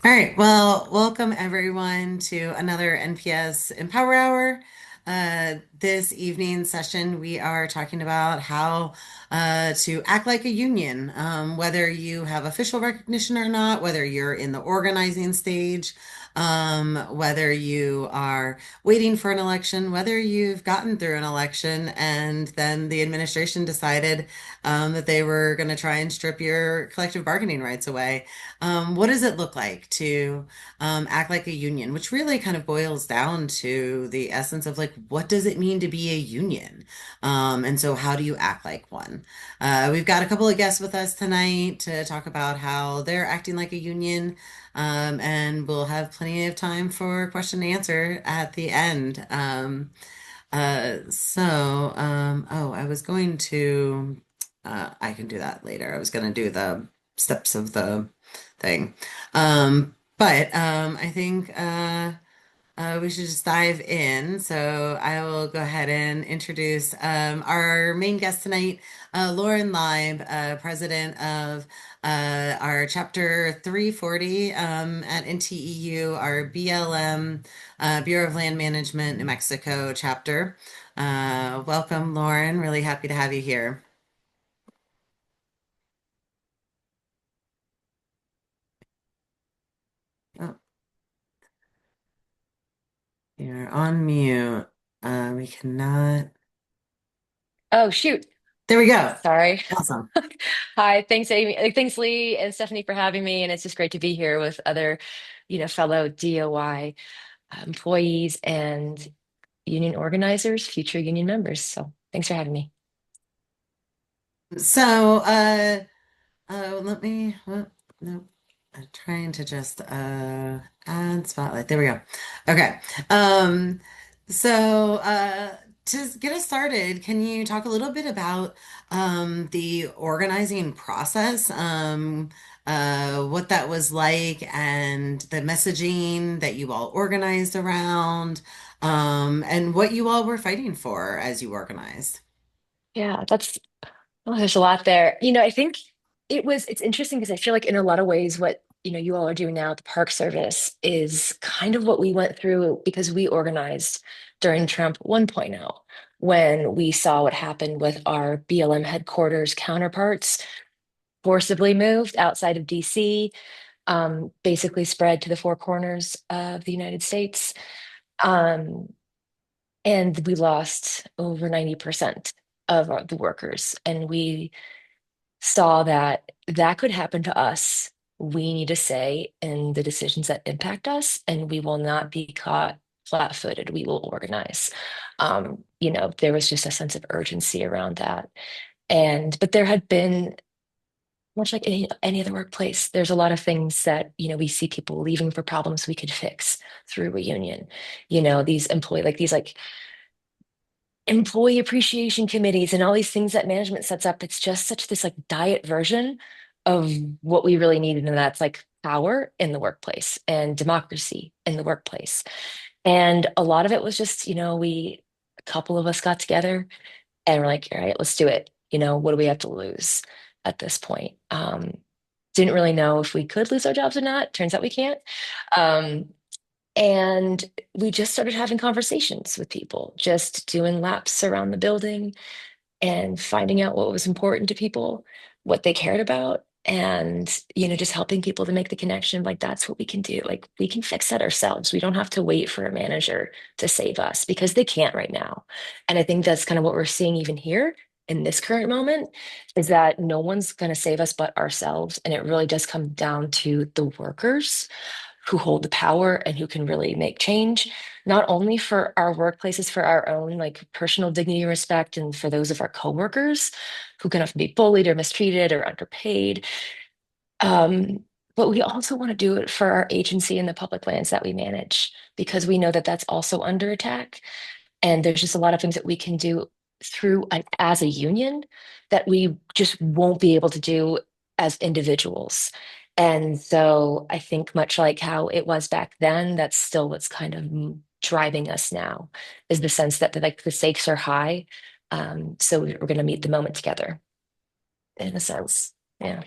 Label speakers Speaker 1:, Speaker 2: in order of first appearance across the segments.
Speaker 1: All right, well, welcome everyone to another NPS Empower Hour. This evening session, we are talking about how to act like a union, whether you have official recognition or not, whether you're in the organizing stage, whether you are waiting for an election, whether you've gotten through an election and then the administration decided that they were going to try and strip your collective bargaining rights away. What does it look like to act like a union, which really kind of boils down to the essence of like, what does it mean to be a union? And so, how do you act like one? We've got a couple of guests with us tonight to talk about how they're acting like a union, and we'll have plenty of time for question and answer at the end. Oh, I was going to, I can do that later. I was going to do the steps of the thing. I think we should just dive in. So I will go ahead and introduce our main guest tonight, Lauren Leib, president of our Chapter 340 at NTEU, our BLM, Bureau of Land Management, New Mexico chapter. Welcome, Lauren. Really happy to have you here. Oh, you're on mute. We cannot.
Speaker 2: Oh, shoot.
Speaker 1: There we go.
Speaker 2: Sorry.
Speaker 1: Awesome.
Speaker 2: Hi. Thanks, Amy. Thanks, Lee and Stephanie, for having me. And it's just great to be here with other, fellow DOI employees and union organizers, future union members. So thanks for having me.
Speaker 1: So, let me, well, no, I'm trying to just, add spotlight. There we go. Okay. Um, to get us started, can you talk a little bit about, the organizing process, what that was like and the messaging that you all organized around, and what you all were fighting for as you organized?
Speaker 2: Yeah, there's a lot there. I think it's interesting because I feel like in a lot of ways, what, you all are doing now at the Park Service is kind of what we went through because we organized during Trump 1.0 when we saw what happened with our BLM headquarters counterparts forcibly moved outside of DC, basically spread to the four corners of the United States. Um, and we lost over 90% of the workers. And we saw that that could happen to us. We need a say in the decisions that impact us, and we will not be caught flat-footed. We will organize. There was just a sense of urgency around that. But there had been, much like any other workplace, there's a lot of things that, we see people leaving for problems we could fix through a union. These employee appreciation committees and all these things that management sets up. It's just such this like diet version of what we really need. And that's like power in the workplace and democracy in the workplace. And a lot of it was just, a couple of us got together and we're like, all right, let's do it. What do we have to lose at this point? Didn't really know if we could lose our jobs or not. Turns out we can't. Um, and we just started having conversations with people, just doing laps around the building and finding out what was important to people, what they cared about, and, just helping people to make the connection. Like, that's what we can do. Like, we can fix that ourselves. We don't have to wait for a manager to save us because they can't right now. And I think that's kind of what we're seeing even here in this current moment is that no one's going to save us but ourselves. And it really does come down to the workers who hold the power and who can really make change, not only for our workplaces, for our own like personal dignity and respect, and for those of our coworkers who can often be bullied or mistreated or underpaid. Um, but we also want to do it for our agency and the public lands that we manage, because we know that that's also under attack. And there's just a lot of things that we can do as a union that we just won't be able to do as individuals. And so I think much like how it was back then, that's still what's kind of driving us now, is the sense that like the stakes are high. So we're going to meet the moment together in a sense. Yeah.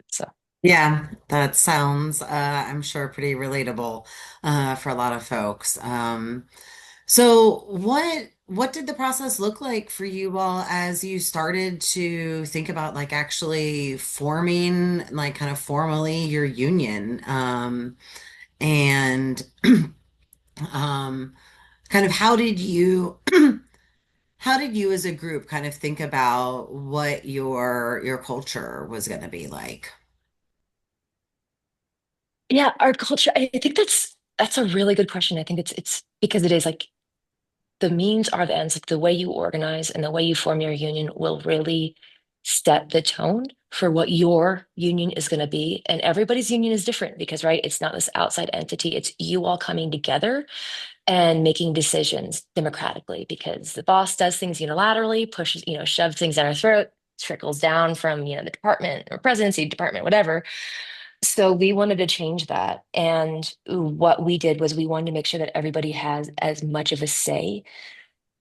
Speaker 2: So.
Speaker 1: Yeah, that sounds, I'm sure, pretty relatable for a lot of folks. So what did the process look like for you all as you started to think about like actually forming like kind of formally your union? And um, kind of how did you as a group kind of think about what your culture was going to be like?
Speaker 2: Yeah, our culture, I think that's a really good question. I think it's because it is like the means are the ends. Like the way you organize and the way you form your union will really set the tone for what your union is going to be. And everybody's union is different because, right, it's not this outside entity. It's you all coming together and making decisions democratically because the boss does things unilaterally, pushes, shoves things down our throat, trickles down from, the department or presidency department, whatever. So we wanted to change that. And what we did was we wanted to make sure that everybody has as much of a say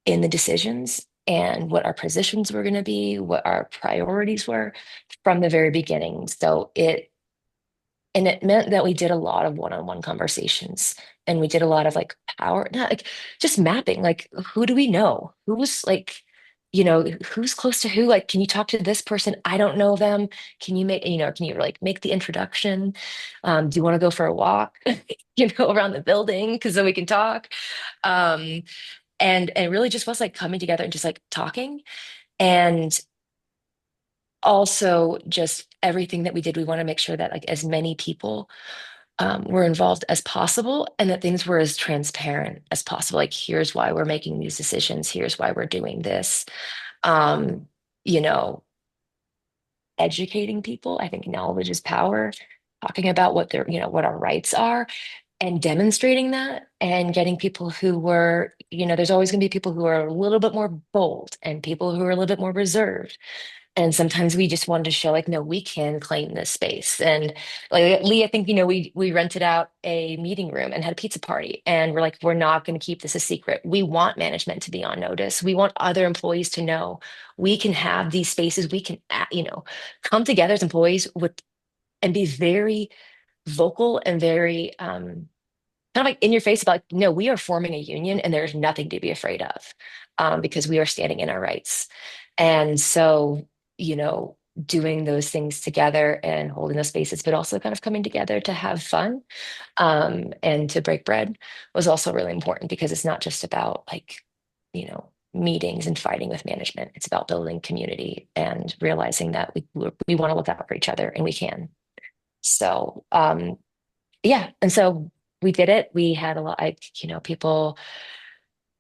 Speaker 2: in the decisions and what our positions were going to be, what our priorities were from the very beginning. And it meant that we did a lot of one-on-one conversations and we did a lot of like power, not like just mapping, like who do we know? Who's like, who's close to who? Like, can you talk to this person? I don't know them. Can you like make the introduction? Do you want to go for a walk, around the building? Because then we can talk. Um, and really just was like coming together and just like talking. And also just everything that we did, we want to make sure that like as many people were involved as possible and that things were as transparent as possible. Like, here's why we're making these decisions. Here's why we're doing this. Um, you know, Educating people. I think knowledge is power. Talking about what our rights are and demonstrating that and getting people who were, there's always going to be people who are a little bit more bold and people who are a little bit more reserved. And sometimes we just wanted to show like, no, we can claim this space. And like Lee, I think, we rented out a meeting room and had a pizza party. And we're like, we're not going to keep this a secret. We want management to be on notice. We want other employees to know we can have these spaces. We can, come together as employees with and be very vocal and very kind of like in your face about like, no, we are forming a union and there's nothing to be afraid of because we are standing in our rights. And so, you know, doing those things together and holding those spaces, but also kind of coming together to have fun and to break bread was also really important because it's not just about like, meetings and fighting with management. It's about building community and realizing that we want to look out for each other and we can. So, yeah. And so we did it. We had a lot, like, people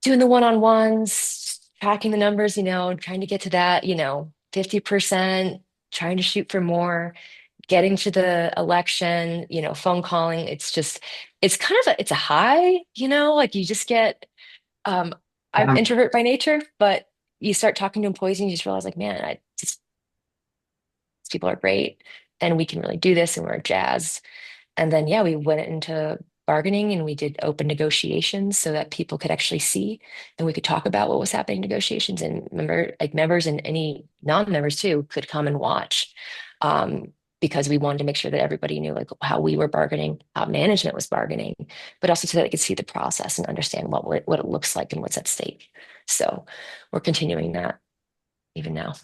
Speaker 2: doing the one-on-ones, tracking the numbers, trying to get to that, 50%, trying to shoot for more, getting to the election, phone calling. It's kind of it's a high, like you just get, um, I'm
Speaker 1: Um,
Speaker 2: introvert by nature, but you start talking to employees and you just realize like, man, these people are great and we can really do this and we're jazzed. And then, yeah, we went into bargaining and we did open negotiations so that people could actually see and we could talk about what was happening in negotiations and members and any non-members too could come and watch. Because we wanted to make sure that everybody knew like how we were bargaining, how management was bargaining, but also so that they could see the process and understand what it looks like and what's at stake. So we're continuing that even now.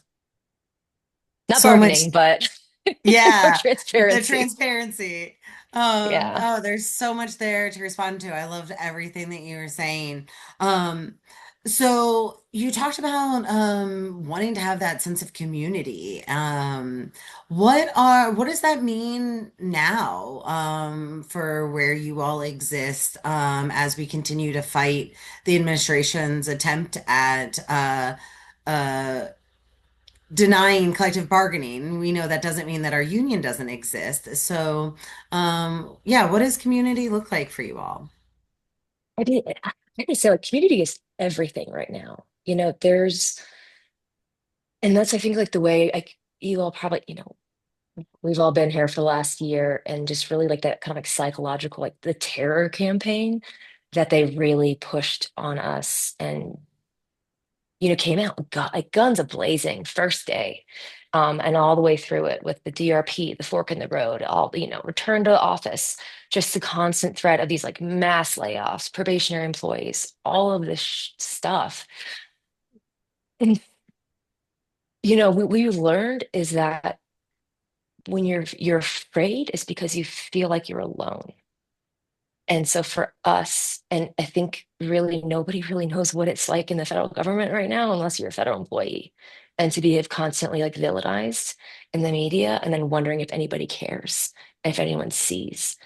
Speaker 2: Not
Speaker 1: so much.
Speaker 2: bargaining, but more
Speaker 1: Yeah, the
Speaker 2: transparency.
Speaker 1: transparency.
Speaker 2: Yeah.
Speaker 1: Oh, there's so much there to respond to. I loved everything that you were saying. Um, so you talked about wanting to have that sense of community. What does that mean now for where you all exist as we continue to fight the administration's attempt at uh, denying collective bargaining? We know that doesn't mean that our union doesn't exist. So, yeah, what does community look like for you all?
Speaker 2: I can say like community is everything right now. And that's I think like the way like you all probably, we've all been here for the last year and just really like that kind of like psychological, like the terror campaign that they really pushed on us and came out like guns a blazing first day. and all the way through it with the DRP, the fork in the road, all, return to office, just the constant threat of these like mass layoffs, probationary employees, all of this stuff. And, what we learned is that when you're afraid is because you feel like you're alone. And so for us, and I think really nobody really knows what it's like in the federal government right now, unless you're a federal employee, and to be constantly like villainized in the media and then wondering if anybody cares, if anyone sees.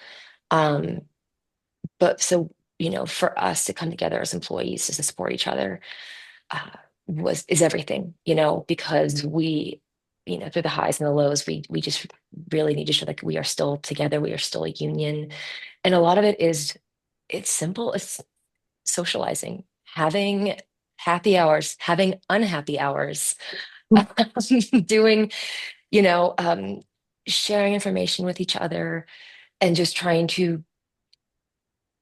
Speaker 2: Um, but so, for us to come together as employees to support each other uh, is everything, because through the highs and the lows, we just really need to show like we are still together, we are still a union. And a lot of it is it's simple. It's socializing, having happy hours, having unhappy hours, doing, you know, um, sharing information with each other, and just trying to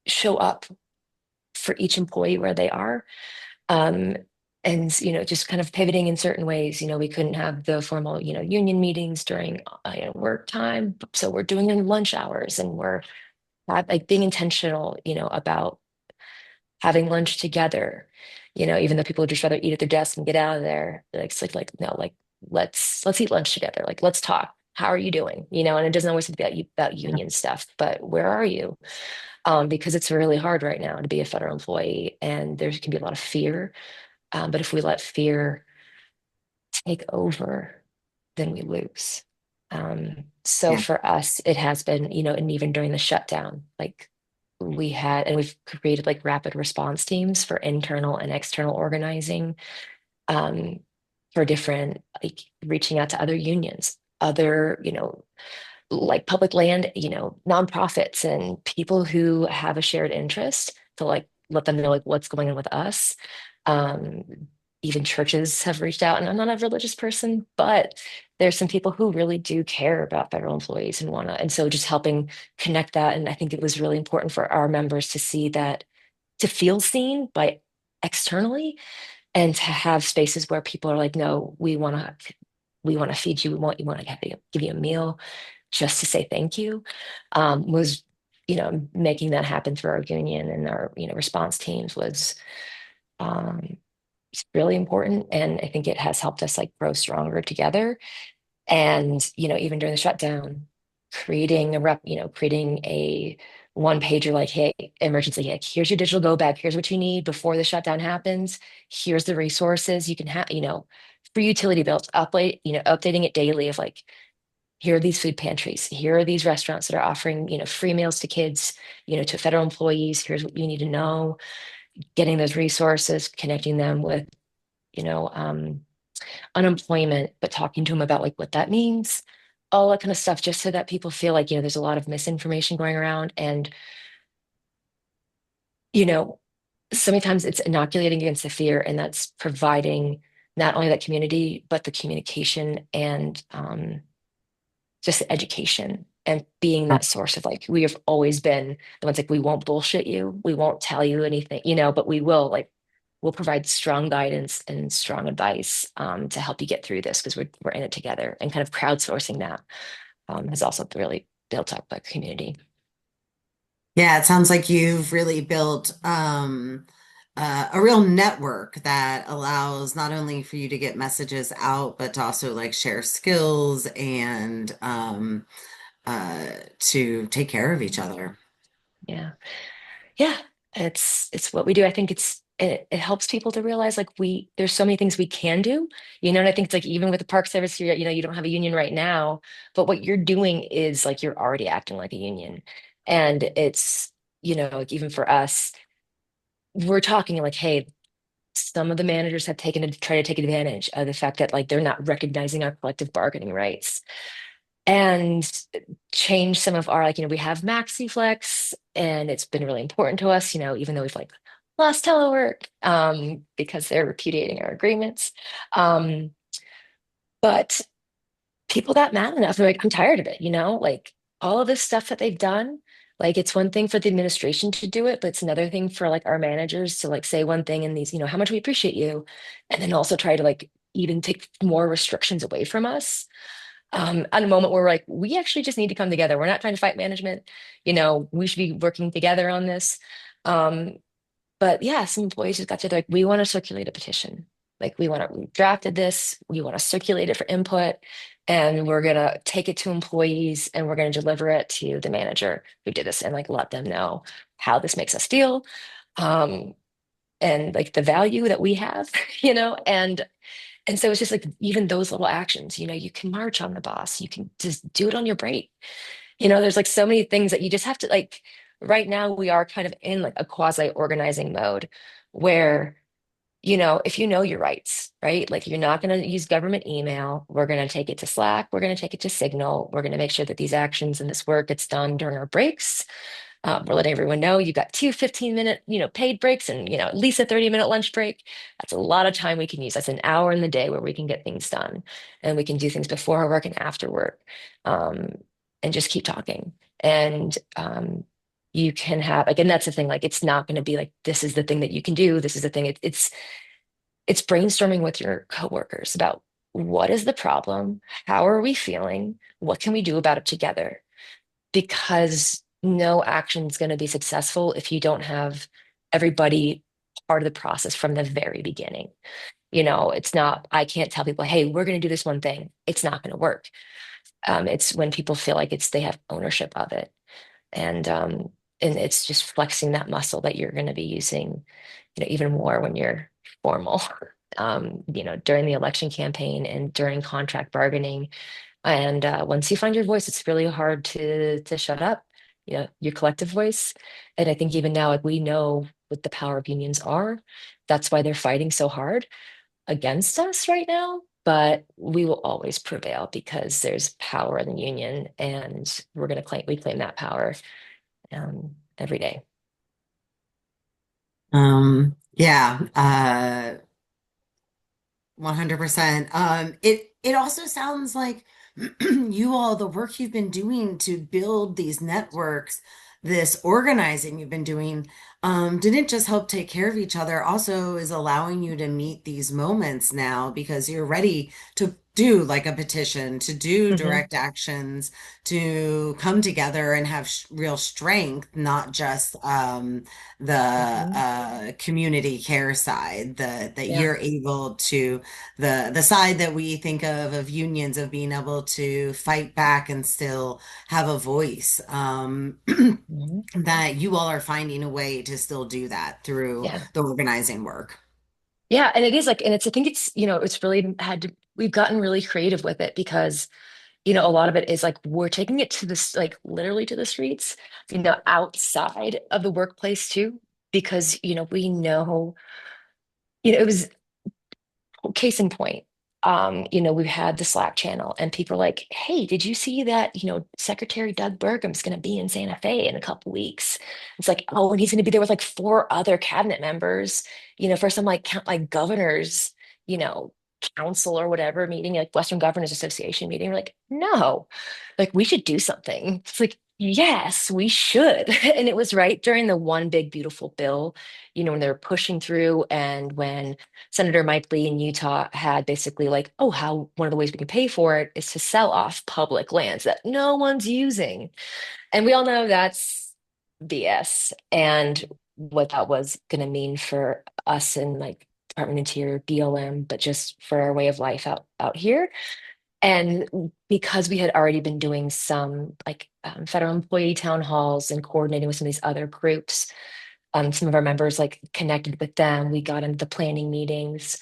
Speaker 2: show up for each employee where they are. Um, and just kind of pivoting in certain ways. We couldn't have the formal, union meetings during work time, so we're doing it in lunch hours, and we're like being intentional, about having lunch together. Even though people would just rather eat at their desk and get out of there, like no, like let's eat lunch together. Like let's talk. How are you doing? And it doesn't always have to be about union stuff, but where are you? Because it's really hard right now to be a federal employee, and there can be a lot of fear. But if we let fear take over, then we lose. So
Speaker 1: Yeah.
Speaker 2: for us, it has been, and even during the shutdown, like we've created like rapid response teams for internal and external organizing, um, for different, like reaching out to other unions, other, like public land, nonprofits and people who have a shared interest to like let them know like what's going on with us. Um, Even churches have reached out, and I'm not a religious person, but there's some people who really do care about federal employees and and so just helping connect that. And I think it was really important for our members to see that, to feel seen by externally, and to have spaces where people are like, no, we want to feed you, we want to give you a meal just to say thank you. Was making that happen through our union and our response teams was um, really important, and I think it has helped us like grow stronger together. And even during the shutdown, creating a one pager, like, hey, emergency, like, here's your digital go bag, here's what you need before the shutdown happens, here's the resources you can have, for utility bills, updating it daily of like, here are these food pantries, here are these restaurants that are offering free meals to kids, to federal employees, here's what you need to know, getting those resources, connecting them with you know um, unemployment, but talking to them about like what that means, all that kind of stuff, just so that people feel like there's a lot of misinformation going around. And you know so many times it's inoculating against the fear, and that's providing not only that community but the communication, and just the education, and being that source of like, we have always been the ones like, we won't bullshit you, we won't tell you anything, but we'll provide strong guidance and strong advice, to help you get through this, because we're in it together. And kind of crowdsourcing that, has also really built up a community.
Speaker 1: Yeah, it sounds like you've really built a real network that allows not only for you to get messages out, but to also like share skills and to take care of each other.
Speaker 2: Yeah. Yeah, it's what we do. I think it helps people to realize like there's so many things we can do, and I think it's like, even with the Park Service, you don't have a union right now, but what you're doing is like you're already acting like a union. And it's, like even for us, we're talking like, hey, some of the managers have taken to try to take advantage of the fact that like they're not recognizing our collective bargaining rights, and change some of our, like, we have maxi flex, and it's been really important to us, even though we've like lost telework, because they're repudiating our agreements. um but people got mad enough, they're like, I'm tired of it, like all of this stuff that they've done. Like, it's one thing for the administration to do it, but it's another thing for like our managers to like say one thing in these, how much we appreciate you, and then also try to like even take more restrictions away from us. At a moment where we're like, we actually just need to come together. We're not trying to fight management. We should be working together on this. Um, but yeah, some employees just got together like, we want to circulate a petition. Like we drafted this, we want to circulate it for input, and we're gonna take it to employees and we're gonna deliver it to the manager who did this and like let them know how this makes us feel. Um, and like the value that we have, and so it's just like even those little actions, you can march on the boss, you can just do it on your break. There's like so many things that you just have to like right now we are kind of in like a quasi organizing mode where if you know your rights, right? Like you're not going to use government email. We're going to take it to Slack. We're going to take it to Signal. We're going to make sure that these actions and this work gets done during our breaks. We're letting everyone know you've got two 15-minute, paid breaks and, at least a 30-minute lunch break. That's a lot of time we can use. That's an hour in the day where we can get things done and we can do things before our work and after work, um, and just keep talking. And you can have, again, that's the thing, like, it's not going to be like, this is the thing that you can do. This is the thing. It's brainstorming with your coworkers about what is the problem? How are we feeling? What can we do about it together? Because no action is going to be successful if you don't have everybody part of the process from the very beginning. It's not, I can't tell people, hey, we're going to do this one thing. It's not going to work. It's when people feel like they have ownership of it. And it's just flexing that muscle that you're going to be using, even more when you're formal, during the election campaign and during contract bargaining. And once you find your voice, it's really hard to shut up, your collective voice. And I think even now, like we know what the power of unions are. That's why they're fighting so hard against us right now. But we will always prevail because there's power in the union, and we claim that power every day.
Speaker 1: Yeah, 100%. It also sounds like you all, the work you've been doing to build these networks, this organizing you've been doing, didn't just help take care of each other, also is allowing you to meet these moments now because you're ready to do like a petition, to do
Speaker 2: Hmm.
Speaker 1: direct actions, to come together and have sh real strength, not just the
Speaker 2: Hmm.
Speaker 1: community care side, that
Speaker 2: Yeah.
Speaker 1: you're able to the side that we think of unions of being able to fight back and still have a voice,
Speaker 2: Hmm.
Speaker 1: that you all are finding a way to still do that through
Speaker 2: Yeah.
Speaker 1: the organizing work.
Speaker 2: Yeah. And it is like, and I think it's really we've gotten really creative with it because, a lot of it is like we're taking it to this, like literally to the streets, outside of the workplace too, because, we know, it was case in point, we've had the Slack channel and people are like, hey, did you see that, Secretary Doug Burgum's going to be in Santa Fe in a couple weeks? It's like, oh, and he's going to be there with like four other cabinet members, for some like like governors, you know, council or whatever meeting, like Western Governors Association meeting. We're like, no, like we should do something. It's like, yes, we should. And it was right during the one big beautiful bill, when they were pushing through and when Senator Mike Lee in Utah had basically like, oh, how one of the ways we can pay for it is to sell off public lands that no one's using. And we all know that's BS. And what that was going to mean for us in like Department of Interior, BLM, but just for our way of life out here. And because we had already been doing some like federal employee town halls and coordinating with some of these other groups, some of our members like connected with them. We got into the planning meetings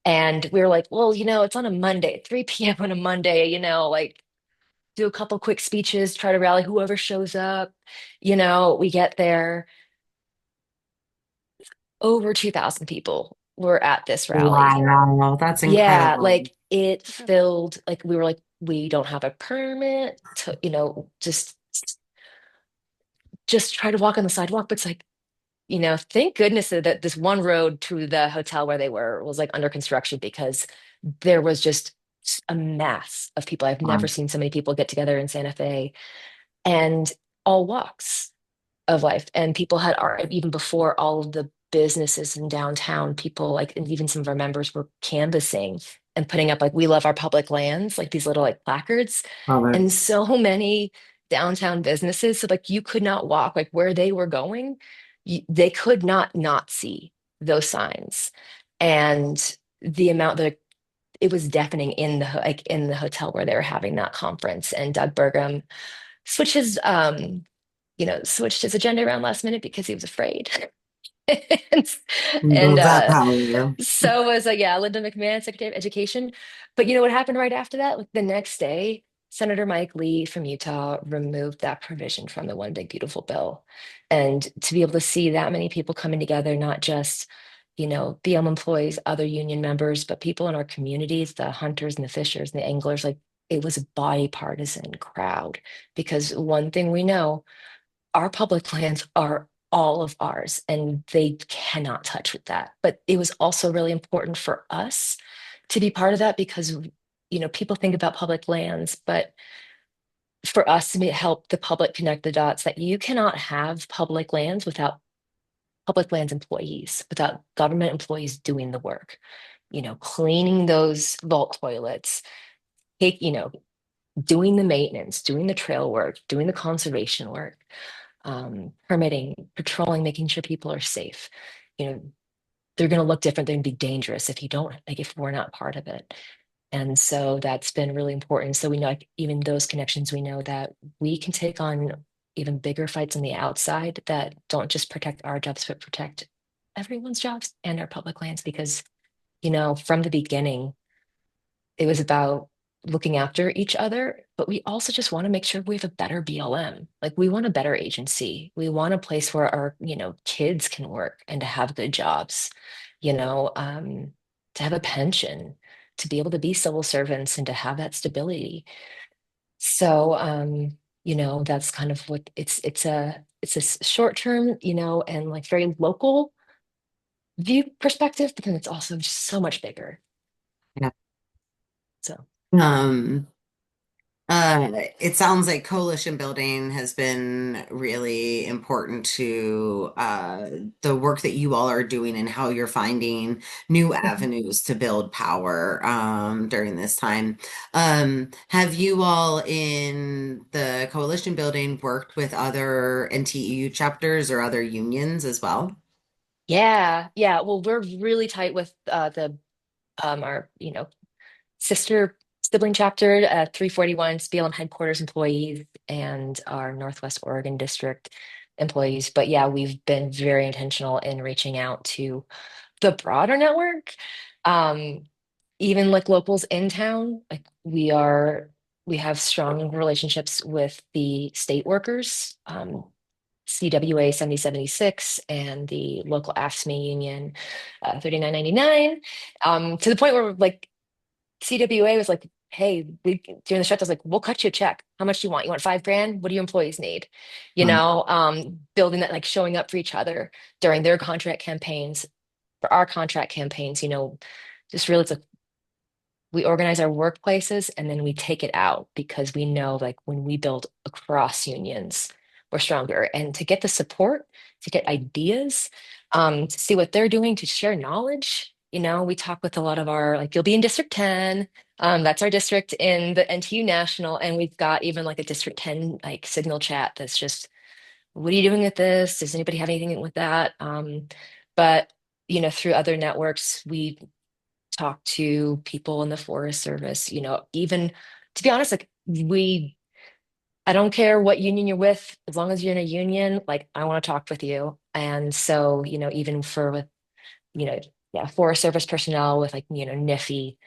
Speaker 2: and we were like, well, it's on a Monday at 3 p.m. on a Monday, like do a couple quick speeches, try to rally whoever shows up. We get there, over 2,000 people were at this rally.
Speaker 1: Wow, that's
Speaker 2: Yeah,
Speaker 1: incredible.
Speaker 2: like it filled, like we were like, we don't have a permit to, just try to walk on the sidewalk. But it's like, thank goodness that this one road to the hotel where they were was like under construction because there was just a mass of people. I've never seen so many people get together in Santa Fe and all walks of life. And people had already, even before all of the businesses in downtown, people like, and even some of our members were canvassing and putting up like "We love our public lands," like these little like placards,
Speaker 1: Love
Speaker 2: and
Speaker 1: it.
Speaker 2: so many downtown businesses. So like you could not walk like where they were going, they could not see those signs, and the amount that it was deafening in the like in the hotel where they were having that conference. And Doug Burgum switched his switched his agenda around last minute because he was afraid. and, and
Speaker 1: Love that
Speaker 2: uh
Speaker 1: power.
Speaker 2: so was Linda McMahon, Secretary of Education. But you know what happened right after that? Like the next day, Senator Mike Lee from Utah removed that provision from the One Big Beautiful Bill. And to be able to see that many people coming together, not just, BLM employees, other union members, but people in our communities, the hunters and the fishers and the anglers, like it was a bipartisan crowd. Because one thing we know, our public lands are all of ours and they cannot touch with that. But it was also really important for us to be part of that because, people think about public lands, but for us to help the public connect the dots that you cannot have public lands without public lands employees, without government employees doing the work, cleaning those vault toilets, take, doing the maintenance, doing the trail work, doing the conservation work, permitting, patrolling, making sure people are safe. You know, they're going to look different. They're going to be dangerous if you don't, like, if we're not part of it. And so that's been really important. So we know, like, even those connections, we know that we can take on even bigger fights on the outside that don't just protect our jobs, but protect everyone's jobs and our public lands. Because, from the beginning, it was about looking after each other, but we also just want to make sure we have a better BLM. Like we want a better agency. We want a place where our, kids can work and to have good jobs, you know, um, to have a pension, to be able to be civil servants and to have that stability. So, that's kind of what it's a short term, and like very local view perspective, but then it's also just so much bigger.
Speaker 1: Yeah.
Speaker 2: So.
Speaker 1: Um, it sounds like coalition building has been really important to the work that you all are doing and how you're finding new avenues to build power during this time. Have you all in the coalition building worked with other NTEU chapters or other unions as well?
Speaker 2: Yeah, yeah. Well, we're really tight with the our sister sibling chapter, 341 BLM headquarters employees and our Northwest Oregon district employees. But yeah, we've been very intentional in reaching out to the broader network. Um, Even like locals in town, like we have strong relationships with the state workers. CWA 7076 and the local AFSCME union 3999, to the point where like CWA was like, hey, during the shutdowns, like, we'll cut you a check. How much do you want? You want 5 grand? What do your employees need? Building that, like showing up for each other during their contract campaigns, for our contract campaigns, just really it's like we organize our workplaces and then we take it out because we know like when we build across unions, we're stronger. And to get the support, to get ideas, to see what they're doing, to share knowledge. We talk with a lot of our, like, you'll be in District 10. That's our district in the NTU National. And we've got even like a District 10 like signal chat that's just, what are you doing with this? Does anybody have anything with that? But through other networks, we talk to people in the Forest Service, even to be honest, like I don't care what union you're with, as long as you're in a union, like I want to talk with you. And so, even for with, you know, yeah, Forest Service personnel with like, NIFI,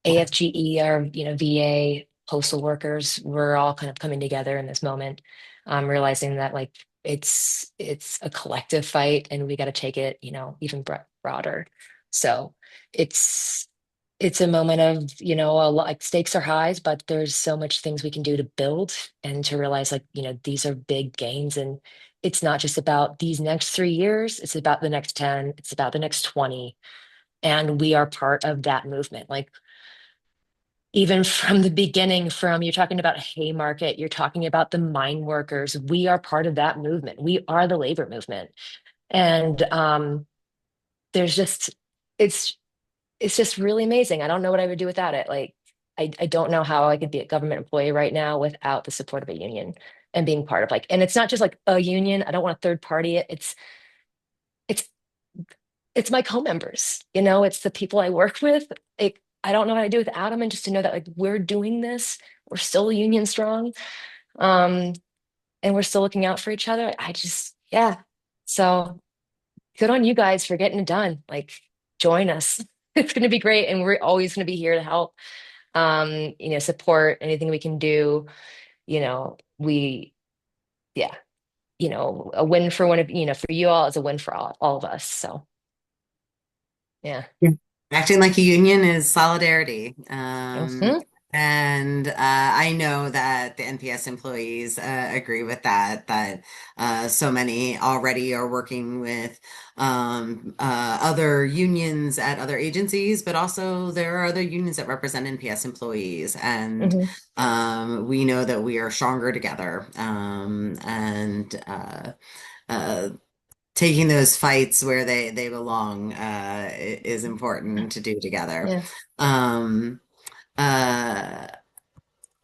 Speaker 2: AFGE, or, VA, postal workers, we're all kind of coming together in this moment, realizing that like it's a collective fight and we got to take it, even broader. So it's it's a moment of, like stakes are highs, but there's so much things we can do to build and to realize like, these are big gains. And it's not just about these next 3 years, it's about the next 10, it's about the next 20. And we are part of that movement. Like even from the beginning, from you're talking about Haymarket, you're talking about the mine workers. We are part of that movement. We are the labor movement. And there's just it's it's just really amazing. I don't know what I would do without it. Like, I don't know how I could be a government employee right now without the support of a union and being part of like, and it's not just like a union. I don't want to third party it. It's it's my co-members, it's the people I work with. I don't know what I do without them, and just to know that like we're doing this, we're still union strong, um, and we're still looking out for each other. Yeah. So good on you guys for getting it done. Like, join us. It's going to be great, and we're always going to be here to help. Support anything we can do. We, yeah, a win for one of, for you all is a win for all of us. So yeah.
Speaker 1: Yeah. Acting like a union is solidarity.
Speaker 2: Hmm.
Speaker 1: And I know that the NPS employees agree with that, that so many already are working with other unions at other agencies, but also there are other unions that represent NPS employees. And
Speaker 2: Hmm.
Speaker 1: we know that we are stronger together. And uh, taking those fights where they belong is important to do together.
Speaker 2: Yeah.
Speaker 1: Um, uh,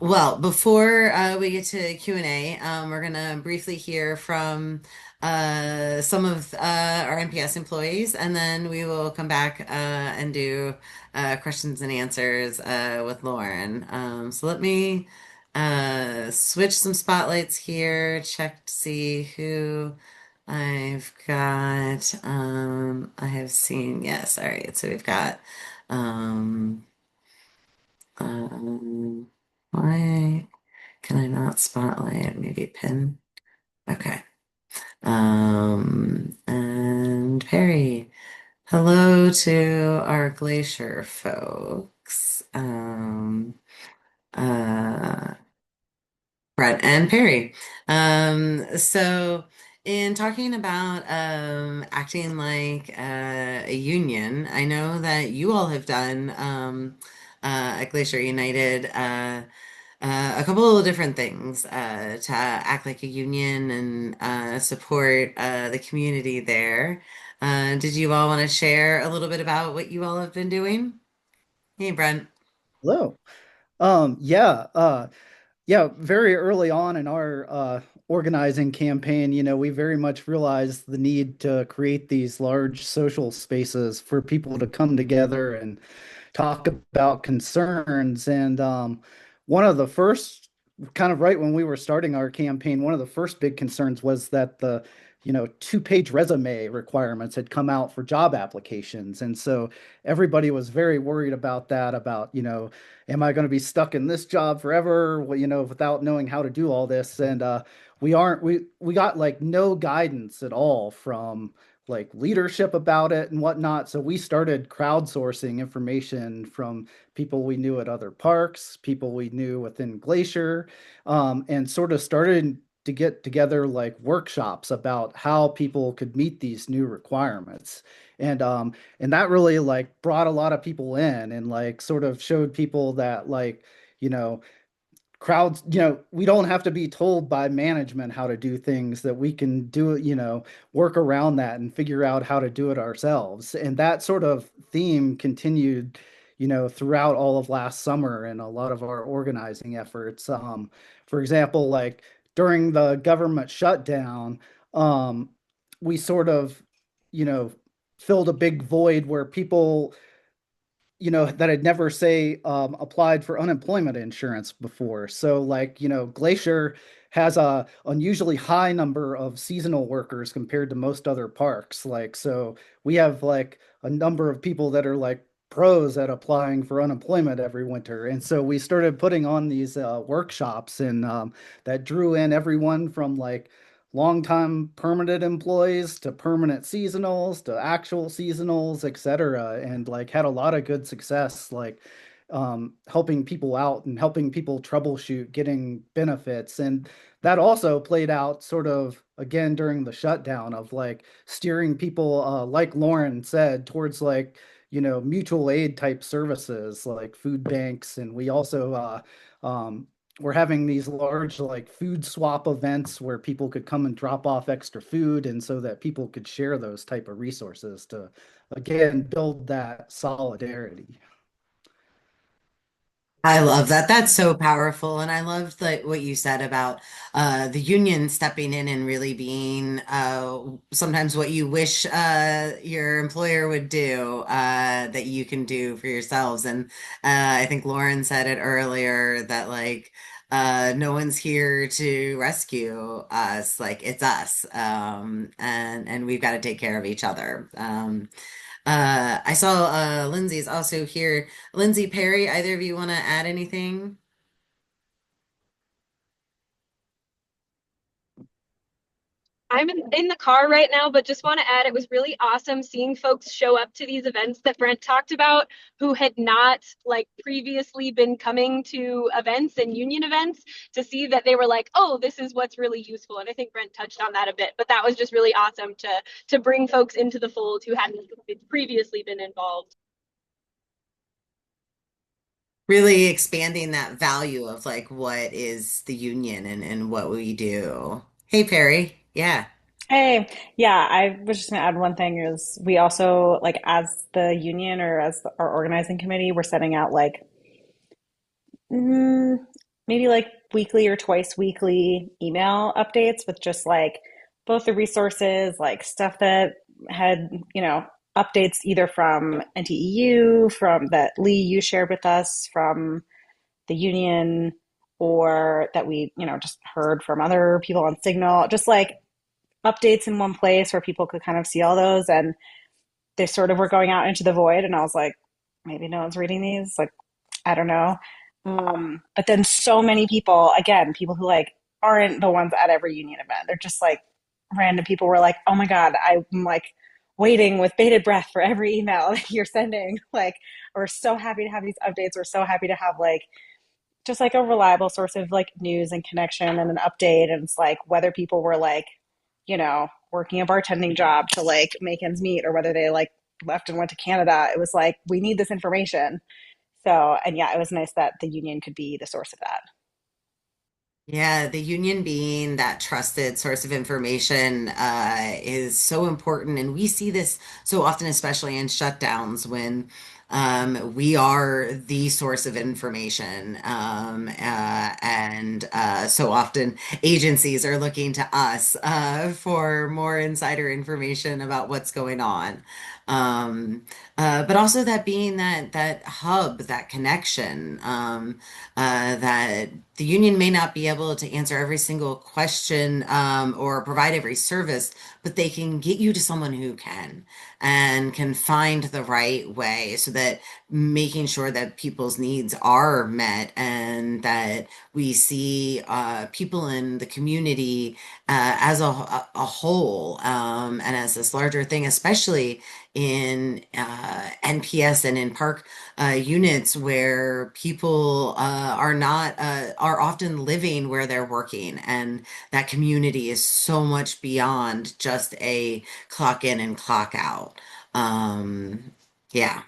Speaker 1: well, before we get to Q&A, we're gonna briefly hear from some of our NPS employees, and then we will come back and do questions and answers with Lauren. So let me switch some spotlights here, check to see who I've got. I have seen, yes, all right. So we've got um, um, why can I not spotlight? Maybe pin. Okay. And Perry. Hello to our Glacier folks. Uh, Brett and Perry. So in talking about acting like a union, I know that you all have done at Glacier United a couple of different things to act like a union and support the community there. Did you all want to share a little bit about what you all have been doing? Hey, Brent.
Speaker 3: Hello. Yeah, yeah, very early on in our organizing campaign, we very much realized the need to create these large social spaces for people to come together and talk about concerns. And one of the first, kind of right when we were starting our campaign, one of the first big concerns was that the, two-page resume requirements had come out for job applications. And so everybody was very worried about that, about, am I going to be stuck in this job forever, well, without knowing how to do all this? And we got like no guidance at all from like leadership about it and whatnot. So we started crowdsourcing information from people we knew at other parks, people we knew within Glacier, and sort of started to get together like workshops about how people could meet these new requirements. And that really like brought a lot of people in and like sort of showed people that like, you know, crowds, we don't have to be told by management how to do things, that we can do it, work around that and figure out how to do it ourselves. And that sort of theme continued, throughout all of last summer and a lot of our organizing efforts. For example, like during the government shutdown, um, we sort of, you know, filled a big void where people that had never say applied for unemployment insurance before. So like, Glacier has a unusually high number of seasonal workers compared to most other parks. Like, so we have like a number of people that are like pros at applying for unemployment every winter. And so we started putting on these workshops and that drew in everyone from like longtime permanent employees to permanent seasonals to actual seasonals, etc. And like had a lot of good success, like helping people out and helping people troubleshoot getting benefits. And that also played out sort of again during the shutdown of like steering people, like Lauren said, towards like, mutual aid type services like food banks. And we also we're having these large like food swap events where people could come and drop off extra food, and so that people could share those type of resources to again build that solidarity.
Speaker 1: I love that. That's so powerful. And I loved like what you said about the union stepping in and really being sometimes what you wish your employer would do that you can do for yourselves. And I think Lauren said it earlier that like no one's here to rescue us, like it's us. And we've got to take care of each other. I saw Lindsay's also here. Lindsay, Perry, either of you want to add anything?
Speaker 4: I'm in the car right now, but just want to add it was really awesome seeing folks show up to these events that Brent talked about who had not like previously been coming to events and union events to see that they were like, oh, this is what's really useful. And I think Brent touched on that a bit, but that was just really awesome to bring folks into the fold who hadn't previously been involved.
Speaker 1: Really expanding that value of like what is the union and what we do. Hey, Perry. Yeah.
Speaker 5: Hey, yeah, I was just gonna add one thing is we also like as the union or as our organizing committee, we're setting out like mm, maybe like weekly or twice weekly email updates with just like both the resources, like stuff that had, updates either from NTEU, from that Lee you shared with us, from the union, or that we, just heard from other people on Signal, just like updates in one place where people could kind of see all those. And they sort of were going out into the void. And I was like, maybe no one's reading these. Like, I don't know. But then so many people, again, people who like aren't the ones at every union event, they're just like random people were like, oh my God, I'm like waiting with bated breath for every email that you're sending. Like, we're so happy to have these updates. We're so happy to have like just like a reliable source of like news and connection and an update. And it's like whether people were like, working a bartending job to like make ends meet or whether they like left and went to Canada, it was like, we need this information. So, and yeah, it was nice that the union could be the source of that.
Speaker 1: Yeah, the union being that trusted source of information is so important. And we see this so often, especially in shutdowns when we are the source of information. And so often agencies are looking to us for more insider information about what's going on. Um, but also that being that hub, that connection. That the union may not be able to answer every single question or provide every service, but they can get you to someone who can and can find the right way so that making sure that people's needs are met and that we see people in the community as a whole and as this larger thing, especially in NPS and in park units where people are often living where they're working, and that community is so much beyond just a clock in and clock out. Yeah,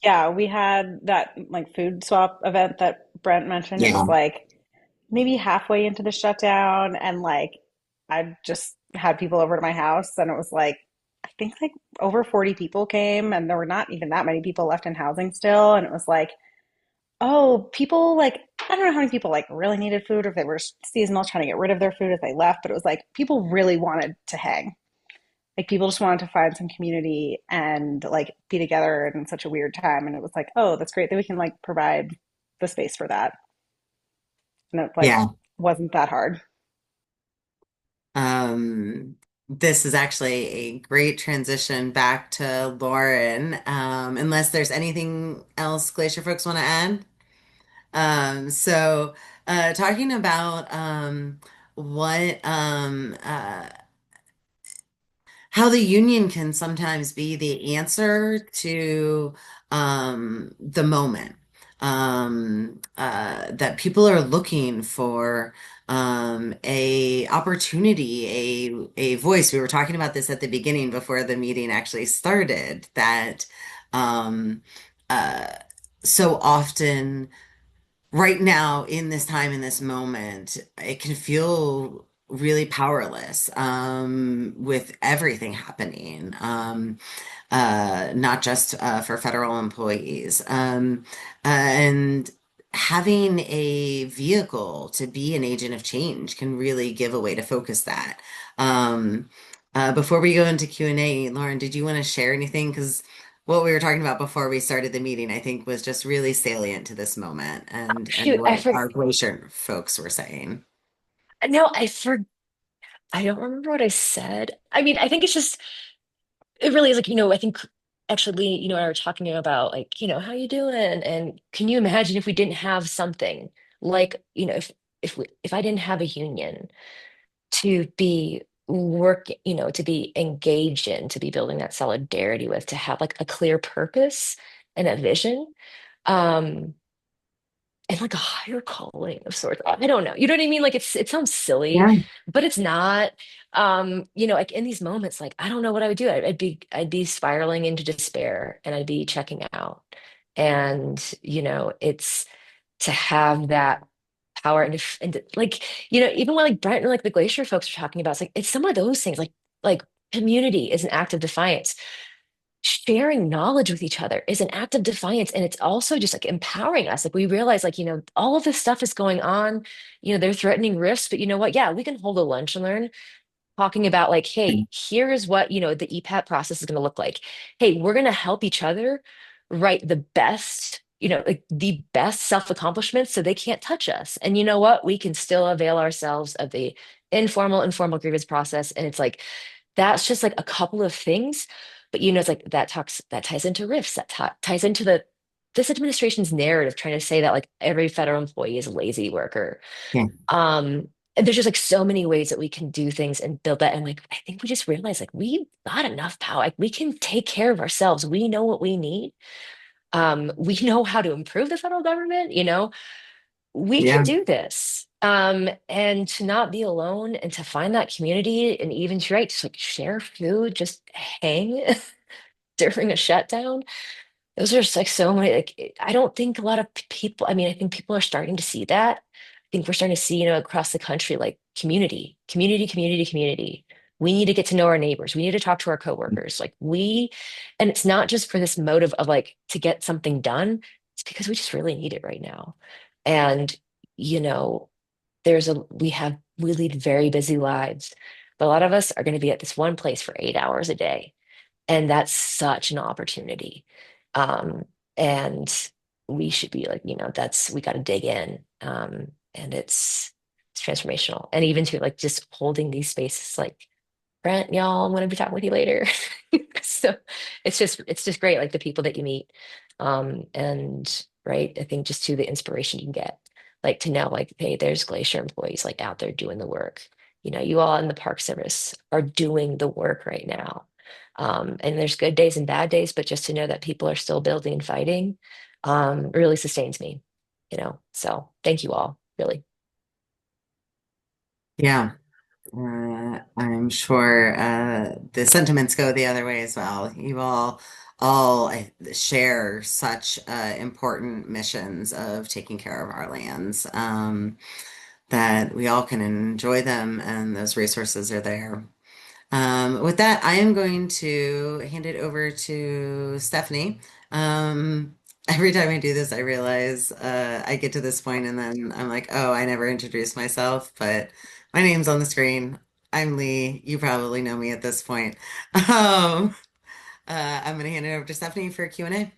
Speaker 5: Yeah, we had that like food swap event that Brent mentioned. It
Speaker 1: yeah,
Speaker 5: was like maybe halfway into the shutdown, and like I just had people over to my house, and it was like I think like over 40 people came, and there were not even that many people left in housing still. And it was like, oh, people like I don't know how many people like really needed food, or if they were seasonal trying to get rid of their food as they left, but it was like people really wanted to hang. Like people just wanted to find some community and like be together in such a weird time. And it was like, oh, that's great that we can like provide the space for that. And it like
Speaker 1: yeah.
Speaker 5: wasn't that hard.
Speaker 1: Um, this is actually a great transition back to Lauren. Unless there's anything else Glacier folks want to add. So talking about what how the union can sometimes be the answer to the moment that people are looking for a opportunity, a voice. We were talking about this at the beginning before the meeting actually started, that um, uh, so often right now in this time, in this moment, it can feel really powerless with everything happening, not just for federal employees. And having a vehicle to be an agent of change can really give a way to focus that. Before we go into Q&A, Lauren, did you want to share anything? Because what we were talking about before we started the meeting, I think was just really salient to this moment and
Speaker 2: Shoot, I
Speaker 1: what
Speaker 2: for
Speaker 1: our Glacier folks were saying.
Speaker 2: no, I don't remember what I said. I mean, I think it's just it really is like, I think actually, and I were talking about like, how you doing? And can you imagine if we didn't have something like, if I didn't have a union to be to be engaged in, to be building that solidarity with, to have like a clear purpose and a vision. Um, and like a higher calling of sorts. I don't know. You know what I mean? Like it sounds silly,
Speaker 1: Yeah.
Speaker 2: but it's not. Like in these moments, like I don't know what I would do. I'd be spiraling into despair and I'd be checking out. And it's to have that power like, even when like Brent and like the Glacier folks are talking about, it's some of those things, like community is an act of defiance, sharing knowledge with each other is an act of defiance, and it's also just like empowering us. Like we realize like all of this stuff is going on, they're threatening risks, but you know what, yeah, we can hold a lunch and learn, talking about like, hey, here is what the EPAT process is going to look like. Hey, we're going to help each other write the best, like the best self-accomplishments so they can't touch us. And you know what, we can still avail ourselves of the informal grievance process. And it's like that's just like a couple of things, but it's like that ties into rifts, that ties into this administration's narrative trying to say that like every federal employee is a lazy worker.
Speaker 1: Yeah.
Speaker 2: And there's just like so many ways that we can do things and build that. And like I think we just realize like we've got enough power. Like we can take care of ourselves. We know what we need. We know how to improve the federal government, we can
Speaker 1: Yeah.
Speaker 2: do this. And to not be alone and to find that community and even to right, just like share food, just hang during a shutdown. Those are just like so many, like I don't think a lot of people, I mean, I think people are starting to see that. I think we're starting to see, across the country, like community. We need to get to know our neighbors. We need to talk to our coworkers. And it's not just for this motive of like to get something done. It's because we just really need it right now. And, you know, we lead very busy lives, but a lot of us are going to be at this one place for 8 hours a day. And that's such an opportunity. Um, and we should be like, we got to dig in. And it's transformational. And even to like just holding these spaces like Brent, y'all, I'm going to be talking with you later. So it's just great, like the people that you meet. And right, I think just to the inspiration you can get, like to know, like, hey, there's Glacier employees like out there doing the work. You all in the Park Service are doing the work right now. And there's good days and bad days, but just to know that people are still building and fighting, really sustains me. So thank you all, really.
Speaker 1: Yeah. I'm sure the sentiments go the other way as well. You all share such important missions of taking care of our lands, that we all can enjoy them, and those resources are there. With that, I am going to hand it over to Stephanie. Every time I do this, I realize I get to this point and then I'm like, oh, I never introduced myself, but my name's on the screen. I'm Lee. You probably know me at this point. Um, I'm going to hand it over to Stephanie for Q&A.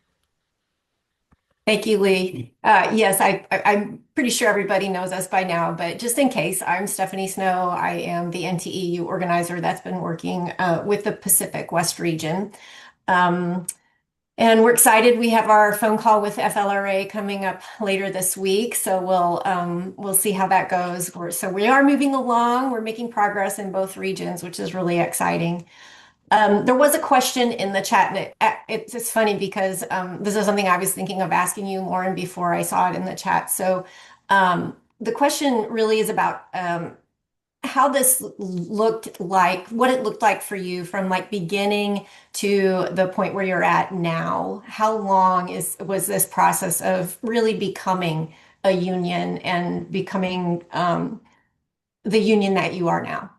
Speaker 6: Thank you, Lee. Yes, I'm pretty sure everybody knows us by now, but just in case, I'm Stephanie Snow. I am the NTEU organizer that's been working with the Pacific West region. Um, and we're excited. We have our phone call with FLRA coming up later this week, so we'll see how that goes. So we are moving along. We're making progress in both regions, which is really exciting. There was a question in the chat, and it's just funny because this is something I was thinking of asking you, Lauren, before I saw it in the chat. So the question really is about how this looked like, what it looked like for you from like beginning to the point where you're at now. How long was this process of really becoming a union and becoming the union that you are now?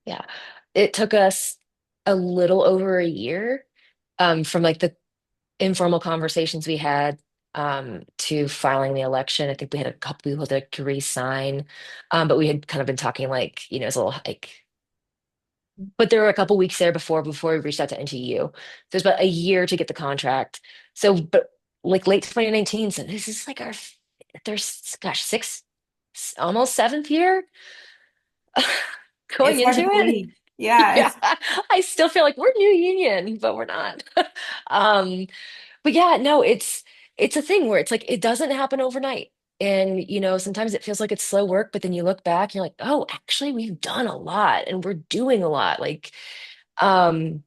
Speaker 2: Yeah. It took us a little over a year from like the informal conversations we had to filing the election. I think we had a couple people to re-sign, but we had kind of been talking like, it's a little like, but there were a couple weeks there before we reached out to NTU. So it's about a year to get the contract. So, but like late 2019, so this is like there's gosh, almost seventh year going
Speaker 6: It's hard
Speaker 2: into
Speaker 6: to
Speaker 2: it.
Speaker 6: believe. Yeah,
Speaker 2: Yeah,
Speaker 6: it's
Speaker 2: I still feel like we're new union, but we're not. Um, but yeah, no, it's a thing where it's like it doesn't happen overnight. And sometimes it feels like it's slow work, but then you look back, you're like, oh, actually, we've done a lot and we're doing a lot. Like, um,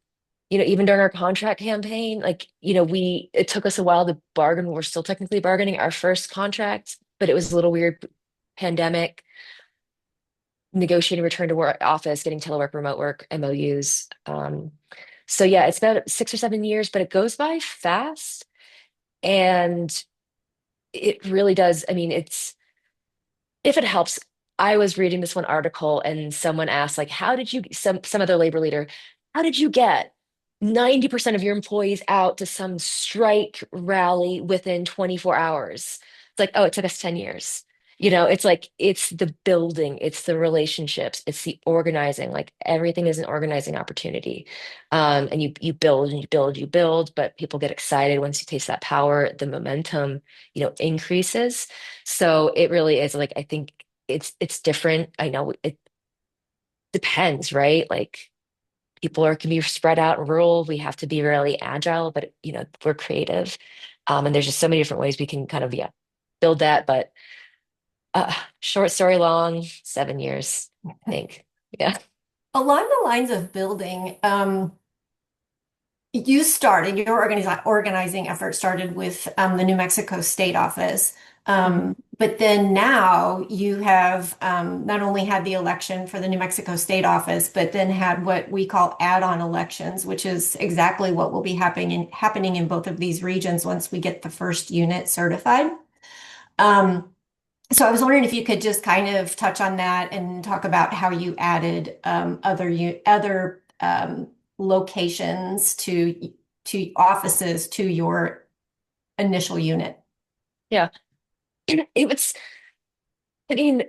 Speaker 2: even during our contract campaign, like, it took us a while to bargain. We're still technically bargaining our first contract, but it was a little weird pandemic, negotiating return to work office, getting telework, remote work, MOUs. So yeah, it's about 6 or 7 years, but it goes by fast. And it really does. I mean, if it helps, I was reading this one article and someone asked, like, how did you, some other labor leader, how did you get 90% of your employees out to some strike rally within 24 hours? It's like, oh, it took us 10 years. It's like it's the building, it's the relationships, it's the organizing. Like everything is an organizing opportunity. And you build and you build, you build, but people get excited once you taste that power, the momentum, increases. So it really is like I think it's different. I know it depends, right? Like people can be spread out and rural. We have to be really agile, but we're creative. And there's just so many different ways we can kind of build that. But short story long, 7 years, I think. Yeah.
Speaker 6: along the lines of building. Your organizing effort started with the New Mexico State office.
Speaker 2: Mhm.
Speaker 6: But then now you have not only had the election for the New Mexico State office, but then had what we call add-on elections, which is exactly what will be happening in both of these regions once we get the first unit certified. Um, so I was wondering if you could just kind of touch on that and talk about how you added other locations to offices to your initial unit.
Speaker 2: Yeah. It was, I mean,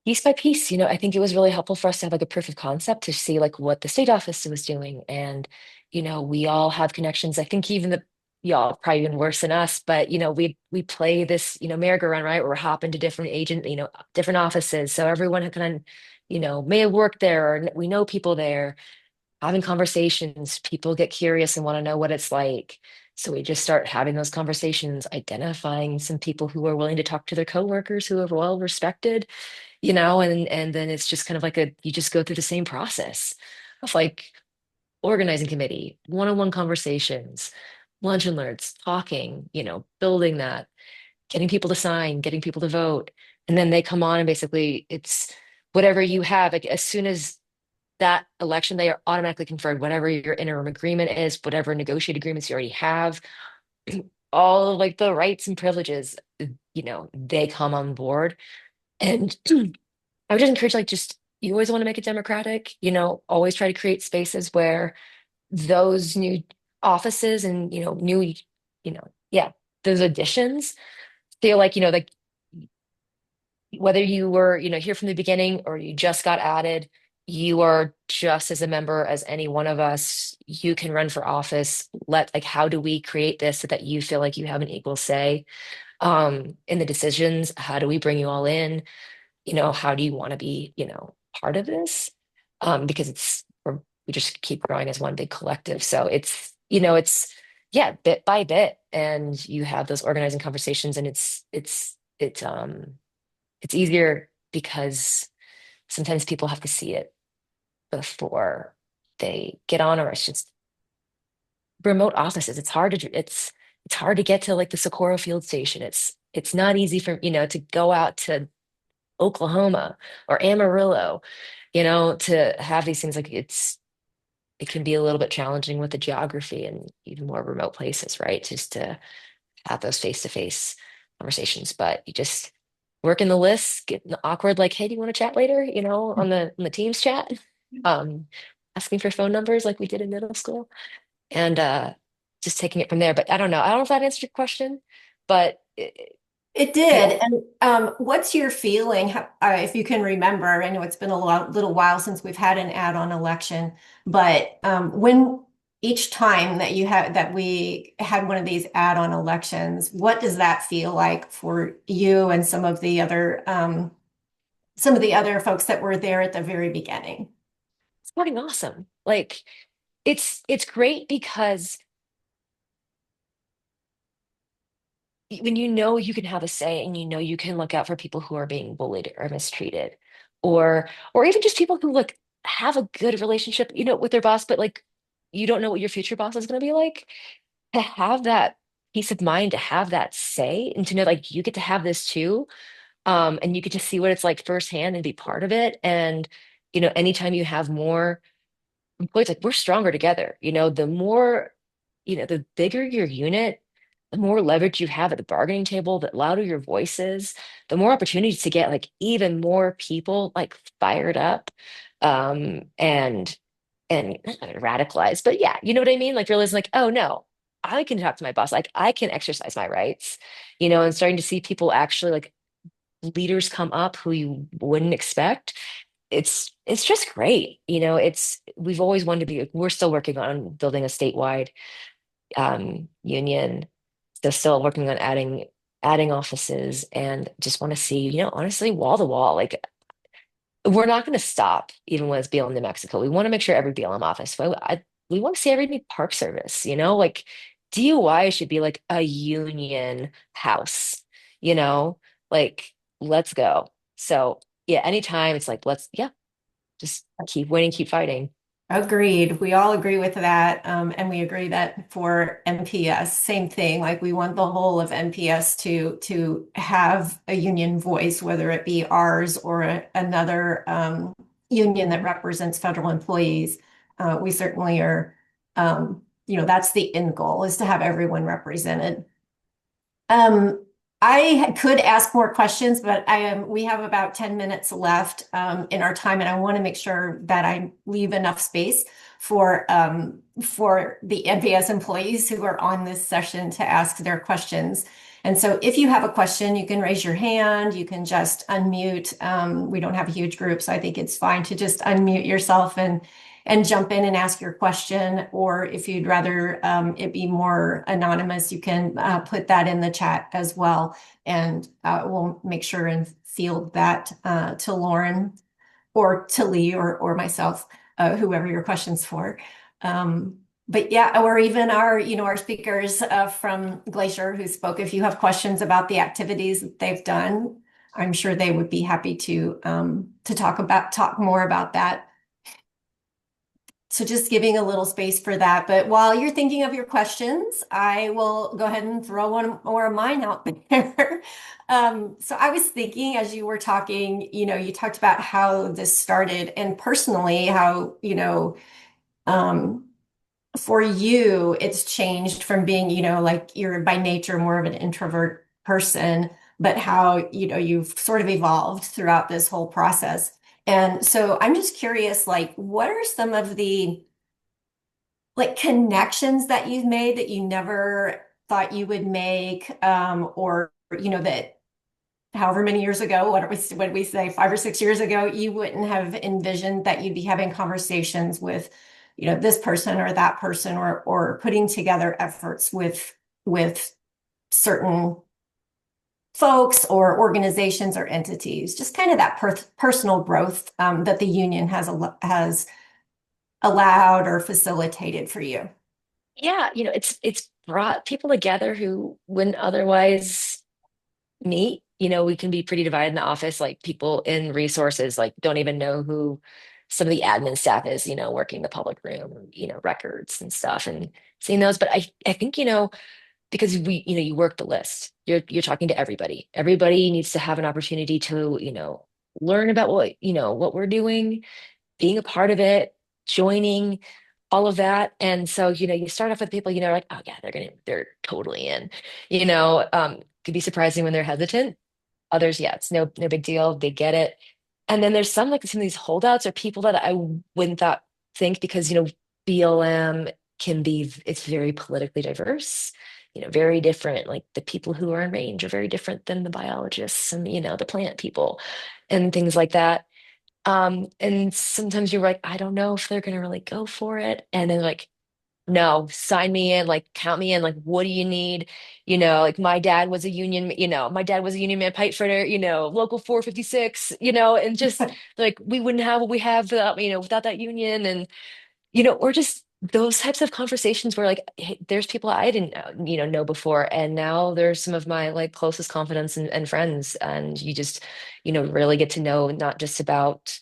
Speaker 2: piece by piece, I think it was really helpful for us to have like a proof of concept to see like what the state office was doing. And, we all have connections. I think even y'all probably even worse than us, but we play this, merry-go-round, right? Where we're hopping to different offices. So everyone who kind of, may have worked there or we know people there, having conversations, people get curious and want to know what it's like. So we just start having those conversations, identifying some people who are willing to talk to their coworkers who are well respected, and then it's just kind of like you just go through the same process of like organizing committee, one-on-one conversations, lunch and learns, talking, building that, getting people to sign, getting people to vote. And then they come on and basically it's whatever you have, like as soon as that election, they are automatically conferred, whatever your interim agreement is, whatever negotiated agreements you already have, all of like the rights and privileges, they come on board. And I would just encourage like just you always want to make it democratic, always try to create spaces where those new offices and yeah, those additions feel like, like whether you were, here from the beginning or you just got added, you are just as a member as any one of us. You can run for office. Like, how do we create this so that you feel like you have an equal say in the decisions? How do we bring you all in? How do you want to be, part of this? Because we just keep growing as one big collective. So yeah, bit by bit, and you have those organizing conversations, and it's easier because sometimes people have to see it before they get on, or it's just remote offices. It's hard to get to like the Socorro Field Station. It's not easy for, to go out to Oklahoma or Amarillo, to have these things like it can be a little bit challenging with the geography and even more remote places, right? Just to have those face-to-face conversations, but you just work in the lists, get in the awkward, like, hey, do you want to chat later? On the Teams chat, um, asking for phone numbers like we did in middle school, and just taking it from there. But I don't know. I don't know if that answered your question, but
Speaker 6: It
Speaker 2: yeah.
Speaker 6: did. And what's your feeling, if you can remember? I know it's been little while since we've had an add-on election, but when each time that we had one of these add-on elections, what does that feel like for you and some of the other folks that were there at the very beginning?
Speaker 2: It's fucking awesome. Like it's great because when you know you can have a say and you know you can look out for people who are being bullied or mistreated, or even just people who like have a good relationship, with their boss, but like you don't know what your future boss is going to be like, to have that peace of mind, to have that say, and to know like you get to have this too, and you get to see what it's like firsthand and be part of it. And anytime you have more employees, like we're stronger together. The more, the bigger your unit, the more leverage you have at the bargaining table, the louder your voice is, the more opportunities to get like even more people like fired up, and not radicalized, but yeah, you know what I mean? Like realizing like, oh no, I can talk to my boss, like I can exercise my rights, and starting to see people actually like leaders come up who you wouldn't expect. It's just great. We've always wanted to be, we're still working on building a statewide union. So still working on adding offices, and just want to see, honestly, wall to wall. Like we're not going to stop even when it's BLM New Mexico. We want to make sure every BLM office, we want to see every new park service, like DUI should be like a union house, you know, like let's go. So yeah, anytime it's like, yeah, just keep winning, keep fighting.
Speaker 6: Agreed. We all agree with that. And we agree that for NPS, same thing. Like we want the whole of NPS to have a union voice, whether it be ours or another union that represents federal employees. We certainly are, that's the end goal, is to have everyone represented. Um, I could ask more questions, but we have about 10 minutes left in our time, and I want to make sure that I leave enough space for the NPS employees who are on this session to ask their questions. And so if you have a question, you can raise your hand, you can just unmute. We don't have a huge group, so I think it's fine to just unmute yourself and jump in and ask your question. Or if you'd rather it be more anonymous, you can put that in the chat as well. And we'll make sure and field that to Lauren or to Lee or myself, whoever your question's for. But yeah, or even our speakers from Glacier who spoke, if you have questions about the activities that they've done, I'm sure they would be happy to talk more about that. So just giving a little space for that. But while you're thinking of your questions, I will go ahead and throw one more of mine out there. So I was thinking as you were talking, you talked about how this started, and personally how, um, for you, it's changed from being, like you're by nature more of an introvert person, but how, you've sort of evolved throughout this whole process. And so I'm just curious, like, what are some of the like connections that you've made that you never thought you would make, or that however many years ago, what we say 5 or 6 years ago, you wouldn't have envisioned that you'd be having conversations with, this person or that person, or putting together efforts with certain folks or organizations or entities, just kind of that personal growth that the union has allowed or facilitated for you.
Speaker 2: Yeah, it's brought people together who wouldn't otherwise meet. We can be pretty divided in the office, like people in resources like don't even know who some of the admin staff is, working the public room, records and stuff, and seeing those. But I think, because you work the list, you're talking to everybody. Everybody needs to have an opportunity to, learn about what we're doing, being a part of it, joining, all of that. And so, you start off with people, like, oh yeah, they're totally in, because could be surprising when they're hesitant. Others, yeah, it's no big deal. They get it. And then there's some like some of these holdouts are people that I wouldn't thought think because BLM can be it's very politically diverse, very different. Like the people who are in range are very different than the biologists and the plant people and things like that. And sometimes you're like, I don't know if they're gonna really go for it. And then like no, sign me in, like count me in, like what do you need? Like my dad was a union man pipe fitter, local 456, and just like we wouldn't have what we have without, without that union. And or just those types of conversations where like hey, there's people I didn't know before, and now there's some of my like closest confidants and friends, and you just really get to know not just about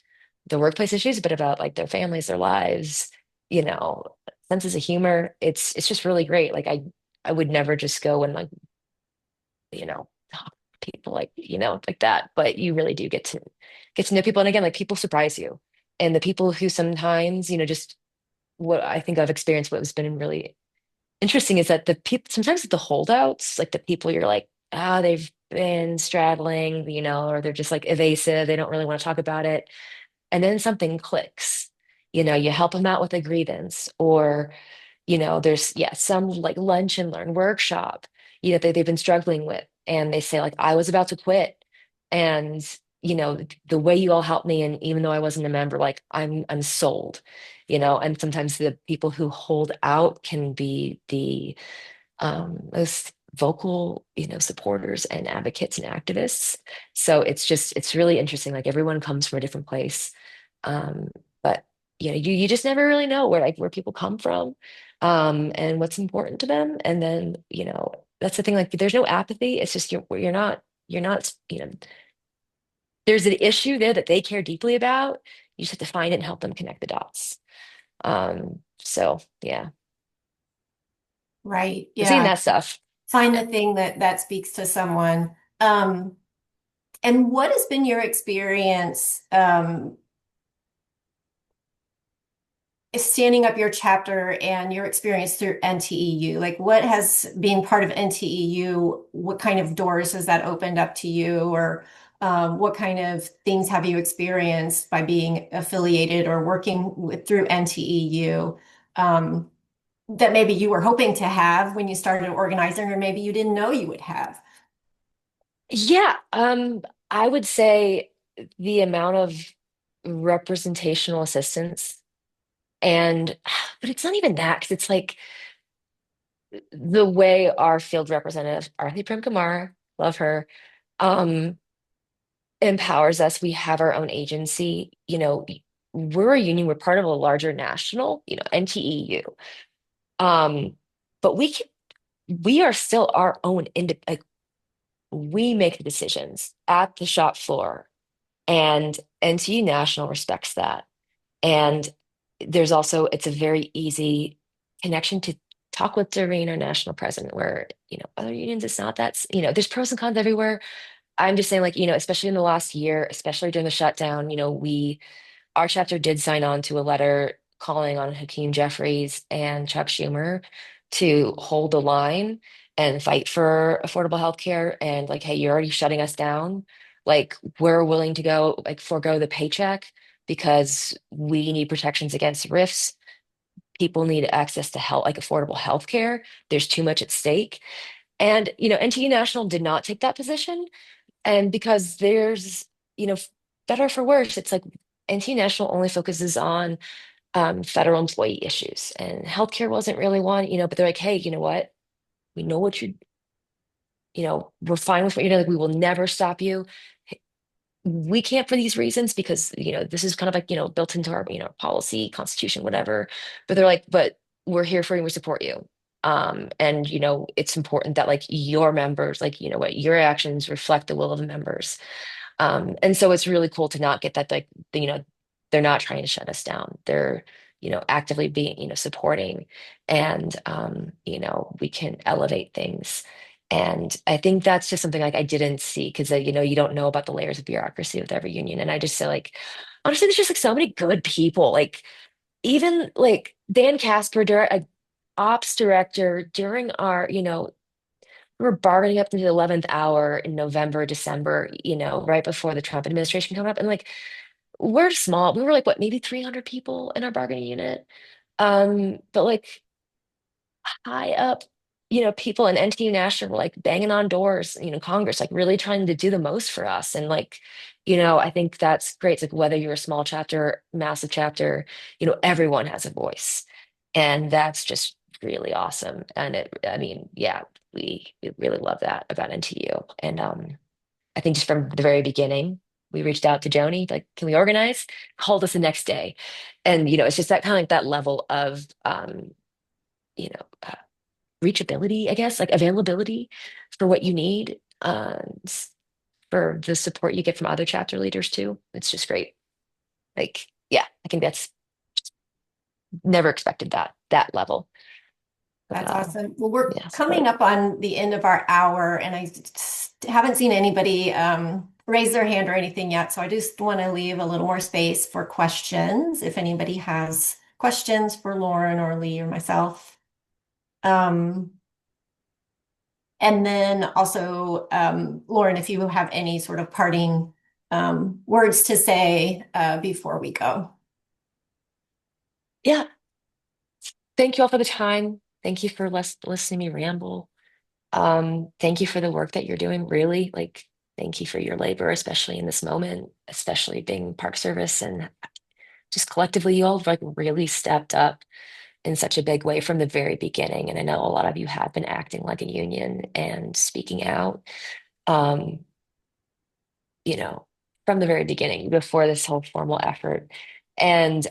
Speaker 2: the workplace issues, but about like their families, their lives, you know, senses of humor. It's just really great. Like I would never just go and like talk to people like like that, but you really do get to know people, and again, like people surprise you, and the people who sometimes just what I think I've experienced, what has been really interesting is that the people sometimes the holdouts, like the people you're like, they've been straddling, or they're just like evasive, they don't really want to talk about it. And then something clicks. You help them out with a grievance, or there's some like lunch and learn workshop, they've been struggling with. And they say, like, I was about to quit. And, the way you all helped me, and even though I wasn't a member, like I'm sold, and sometimes the people who hold out can be the most vocal, supporters and advocates and activists. So it's really interesting. Like everyone comes from a different place. But you just never really know where people come from, and what's important to them. And then, that's the thing, like there's no apathy. It's just you're not, there's an issue there that they care deeply about. You just have to find it and help them connect the dots. So yeah,
Speaker 6: Right.
Speaker 2: I'm seeing
Speaker 6: Yeah.
Speaker 2: that stuff.
Speaker 6: Find the thing that speaks to someone. And what has been your experience standing up your chapter and your experience through NTEU? Like, what has being part of NTEU, what kind of doors has that opened up to you? Or what kind of things have you experienced by being affiliated or working through NTEU that maybe you were hoping to have when you started organizing, or maybe you didn't know you would have?
Speaker 2: Yeah, I would say the amount of representational assistance, and but it's not even that, because it's like the way our field representative, Arthi Premkumar, love her, um, empowers us. We have our own agency. We're a union, we're part of a larger national, NTEU. Um, but we are still our own like we make the decisions at the shop floor, and NTU National respects that. And it's a very easy connection to talk with Doreen, our national president, where, other unions, it's not that, there's pros and cons everywhere. I'm just saying, like, especially in the last year, especially during the shutdown, our chapter did sign on to a letter calling on Hakeem Jeffries and Chuck Schumer to hold the line and fight for affordable health care. And like, hey, you're already shutting us down. Like, we're willing to go, like, forego the paycheck because we need protections against rifts. People need access to health, like affordable health care. There's too much at stake. And, NTU National did not take that position. And because there's, better or for worse, it's like NT National only focuses on federal employee issues, and healthcare wasn't really one, but they're like, hey, you know what? We know what we're fine with what like, we will never stop you. We can't for these reasons because, this is kind of like, built into our, policy, constitution, whatever. But they're like, but we're here for you, we support you. And, it's important that like your members, like, what your actions reflect the will of the members. And so it's really cool to not get that, like, they're not trying to shut us down. They're, actively being, supporting, and, we can elevate things. And I think that's just something like I didn't see because, you don't know about the layers of bureaucracy with every union. And I just say, like, honestly, there's just like so many good people. Like, even like Dan Casper, ops director during our, we were bargaining up to the 11th hour in November, December, right before the Trump administration came up. And like, we're small. We were like, what, maybe 300 people in our bargaining unit. But like high up, people in NTEU National were like banging on doors, Congress, like really trying to do the most for us. And like, I think that's great. It's like whether you're a small chapter, massive chapter, everyone has a voice. And that's just really awesome. And I mean, yeah, we really love that about NTU. And I think just from the very beginning, we reached out to Joni, like, can we organize? Called us the next day. And, it's just that kind of like that level of, you know, uh, reachability, I guess, like availability for what you need, for the support you get from other chapter leaders too. It's just great. Like, yeah, I think that's never expected that level. But,
Speaker 6: That's awesome. Well, we're
Speaker 2: yeah,
Speaker 6: coming
Speaker 2: support.
Speaker 6: up on the end of our hour, and I haven't seen anybody raise their hand or anything yet. So I just want to leave a little more space for questions if anybody has questions for Lauren or Lee or myself. Um, and then also, Lauren, if you have any sort of parting words to say before we go.
Speaker 2: Yeah. Thank you all for the time. Thank you for listening to me ramble. Thank you for the work that you're doing, really. Like, thank you for your labor, especially in this moment, especially being Park Service and just collectively, you all have like really stepped up in such a big way from the very beginning. And I know a lot of you have been acting like a union and speaking out, um, you know, from the very beginning, before this whole formal effort. And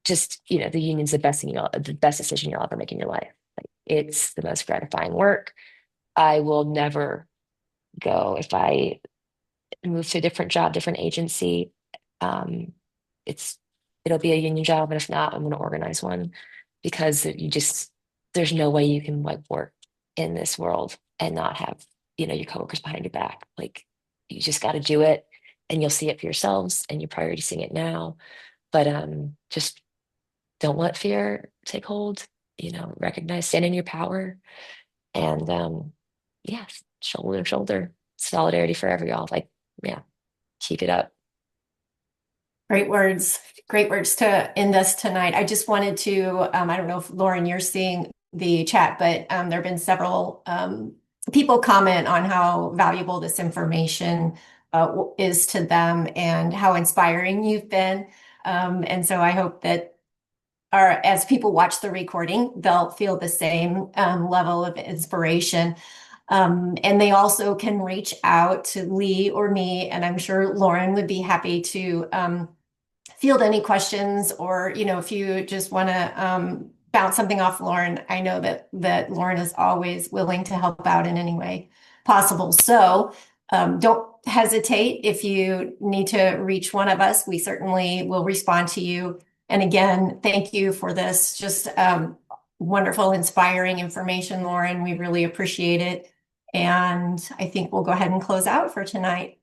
Speaker 2: just, the union's the best decision you'll ever make in your life. Like, it's the most gratifying work. I will never go if I move to a different job, different agency. Um, it's it'll be a union job, and if not, I'm going to organize one because there's no way you can like work in this world and not have your coworkers behind your back. Like, you just got to do it, and you'll see it for yourselves, and you're probably seeing it now. But just don't let fear take hold. Recognize, stand in your power, and yeah, shoulder to shoulder, solidarity forever, y'all. Like, yeah, keep it up.
Speaker 6: Great words. Great words to end us tonight. I just wanted to, I don't know if Lauren, you're seeing the chat, but there have been several people comment on how valuable this information is to them and how inspiring you've been. And so I hope that as people watch the recording, they'll feel the same level of inspiration. And they also can reach out to Lee or me, and I'm sure Lauren would be happy to field any questions, or if you just want to bounce something off Lauren. I know that Lauren is always willing to help out in any way possible. So don't hesitate if you need to reach one of us. We certainly will respond to you. And again, thank you for this just wonderful, inspiring information, Lauren. We really appreciate it. And I think we'll go ahead and close out for tonight.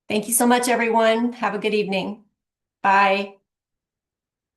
Speaker 6: Thank you so much, everyone. Have a good evening. Bye.